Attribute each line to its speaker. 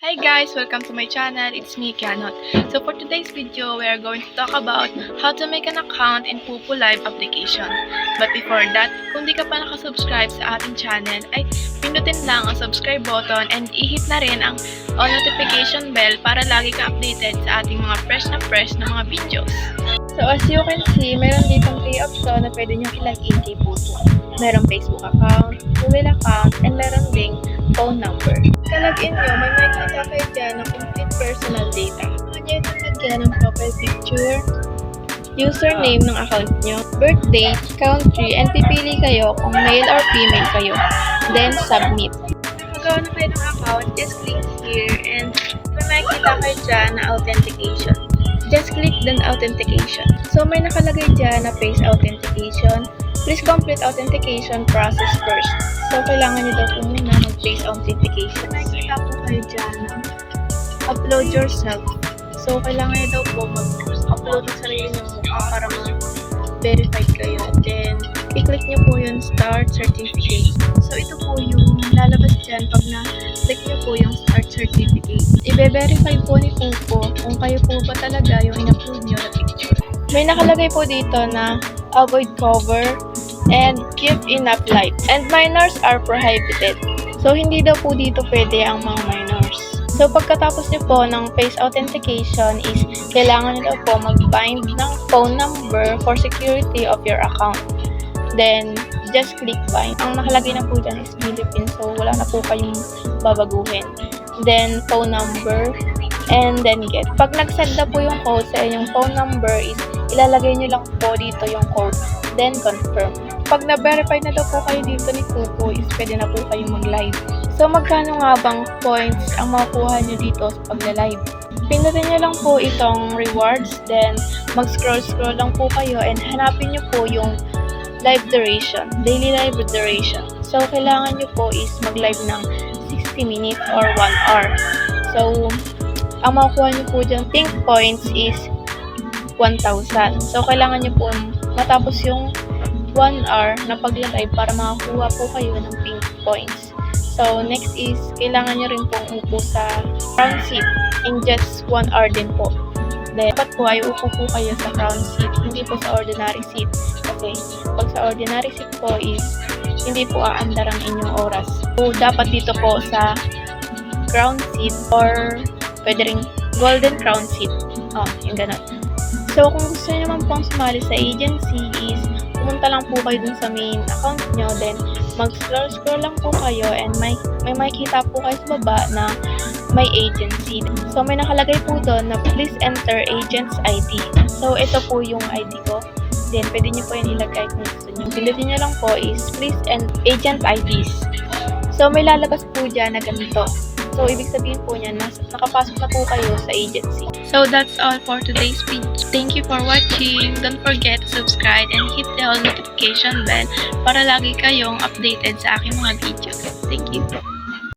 Speaker 1: Hi guys! Welcome to my channel. It's me, Kianot. So for today's video, we are going to talk about how to make an account in Pupo Live application. But before that, kung di ka pa nakasubscribe sa ating channel, ay pindutin lang ang subscribe button and i-hit na rin ang all notification bell para lagi ka updated sa ating mga fresh na mga videos. So as you can see, meron ditong 3 option na pwede nyo i-login kay Pupo. Merong Facebook account, Google account, and meron ding phone number. Kalagin nyo, may makikita kayo dyan ng complete personal data. Kanya nyo itong lagyan ng profile picture, username ng account nyo, birthday, country, and pipili kayo kung male or female kayo. Then, submit. Magawa na kayo ng account, just click here and may makikita kayo dyan na authentication. Just click the authentication. So, may nakalagay dyan na face authentication. Please complete authentication process first. So, kailangan nyo daw po muna mag-face authentication. Nakikita po kayo dyan na upload yourself. So, kailangan nyo daw po mag-upload ng sarili nyo mukha para ma-verify kayo. Then, i-click nyo po yung Start Certificate. So, ito po yung lalabas dyan pag na-click nyo po yung Start Certificate. I-verify po ni Pupo kung kayo po ba talaga yung in-upload nyo na picture. May nakalagay po dito na avoid cover and keep enough light. And minors are prohibited. So, hindi daw po dito pwede ang mga minors. So, pagkatapos niyo po ng face authentication is kailangan niyo daw po mag-bind ng phone number for security of your account. Then, just click bind. Ang nakalagay na po dyan is Philippines. So, wala na po kayong babaguhin. Then, phone number. And then get. Pag nag-send na po yung code sa inyong phone number is ilalagay nyo lang po dito yung code. Then confirm. Pag na-verify na daw po kayo dito ni Pupo is pwede na po kayo mag-live. So magkano nga bang points ang makukuha nyo dito sa pag-live? Pindutin nyo lang po itong rewards. Then mag-scroll lang po kayo and hanapin nyo po yung live duration. Daily live duration. So kailangan nyo po is mag-live ng 60 minutes or 1 hour. So ang makukuha nyo po dyan, pink points is 1,000. So, kailangan nyo po matapos yung 1 hour na pag-live para makakuha po kayo ng pink points. So, next is, kailangan nyo rin pong upo sa crown seat in just 1 hour din po. Then, dapat po ay upo po kayo sa crown seat, hindi po sa ordinary seat. Okay, pag sa ordinary seat po is, hindi po aandar ang inyong oras. So, dapat dito po sa crown seat or pwede rin golden crown seat. Yung ganun. So, kung gusto nyo naman pong sumali sa agency is, pumunta lang po kayo dun sa main account nyo. Then, mag-scroll lang po kayo and may makikita po kayo sa baba na may agency. So, may nakalagay po doon na please enter agent's ID. So, ito po yung ID ko. Then, pwede nyo po yun ilagay kung gusto nyo. Pindutin nyo lang po is please enter agent IDs. So, may lalabas po dyan na ganito. So, ibig sabihin po niyan, nakapasok na po kayo sa agency. So, that's all for today's video. Thank you for watching. Don't forget to subscribe and hit the all notification bell para lagi kayong updated sa aking mga videos. Thank you.